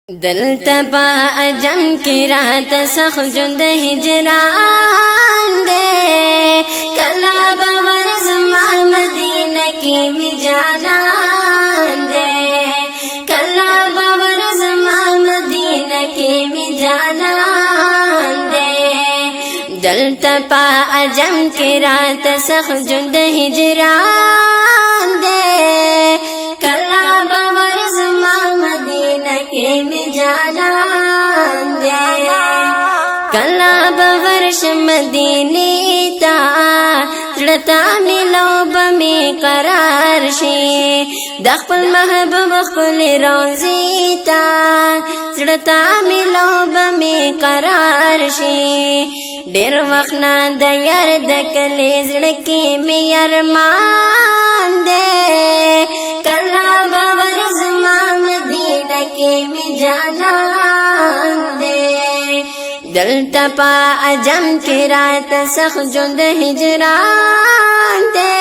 दलतबा अजम की रात सख जुंद हिजरान दे कला बवर ज़मा मदीना की मिजानान दे कला बवर ज़मा मदीना की मिजानान दे दलतबा अजम की रात सख जुंद हिजरान दे कला बवर ज़मा मदीना की मिजानान दे कला बवर्ष मदीने ता चढ़ता मिलो बमे करार शे दखल महबूब खुल रोज़ी ता चढ़ता मिलो बमे करार शे डेर वक्त ना दयर दकले जड़के में अरमान दे कला बवर ज़मा मदीना के मिजानान दे दलतबा अजम की रात सख जुंद हिजरान दे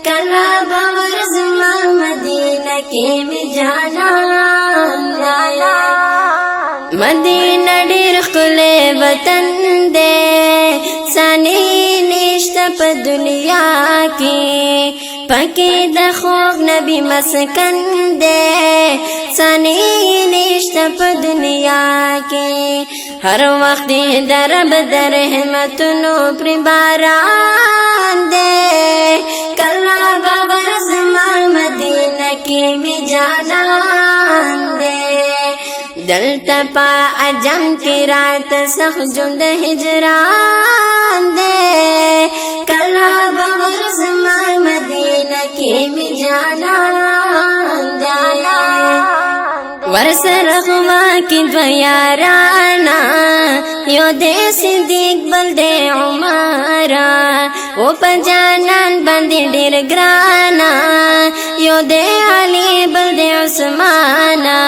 कला बवर ज़मा मदीना के मिजानान दे मदीना डेर खुले वतन दे सानी निश्त प दुनिया की पके दखोग नबी मस्कन दे सानी निश्त प दुनिया के हर वक्त दरब रहमतनो प्रिबारान दे कला बवर ज़मा मदीना के मिजानान दे दलतबा अजम की रात सख जुंद हिजरान दे कला बवर ज़मा मदीना के मिजानान दे वर्ष रगवा की द्वयाराना यो दे सिद्दीक बल्दे उमारा वो पजानान बंदे डेर ग्राना यो दे अली बल्दे उस्माना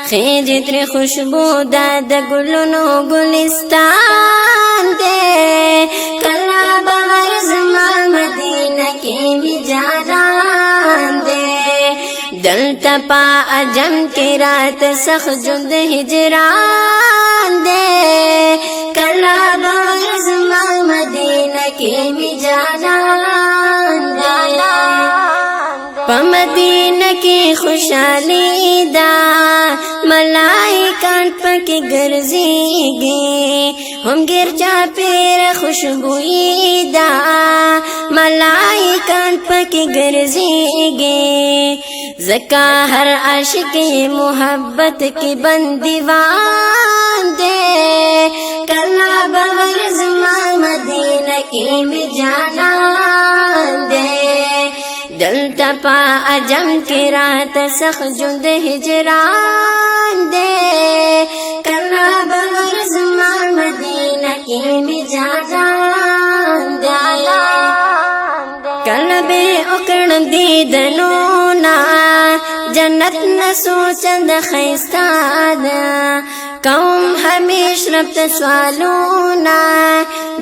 खिजित्र खुशबू दाद गुलनो गुलिस्तान दे कला बवर ज़मा मदीना के मिजानान दे दलतबा अजम की रात सख जुंद हिजरान दे कला बवर ज़मा मदीना के मिजानान दे मदीना की खुशहाली दा मलाइका पके गरजेगे हम गिरजा पेर खुशबुई दा मलाइका पके गरजेगे ज़का हर आशिक मोहब्बत की बंदीवान दे कला बवर ज़मा मदीना के मिजानान दे दलतबा अजम की रात सख जुंद हिजरान दे कला बवर ज़मा मदीना के मिजानान दे कलबे उकड़ दीदनोना जन्नत न सोचंद खैस्तादा कौम हमेश रब्त स्वालूना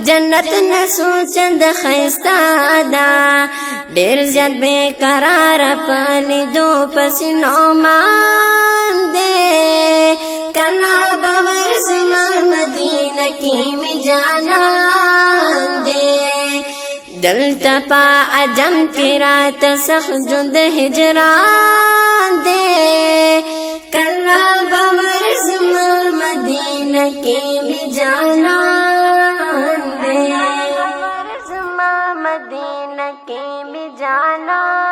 जन्नत न सोचंद खैस्तादा डेर जद बेकरार पानी दो पसीनो मान दे कला बवर ज़मा मदीना की मिजानान दे दलतबा अजम की रात सख जुंद हिजरान दे कला बवर ज़मा मदीना के मिजानान दे ज़मा मदीना के मिजानान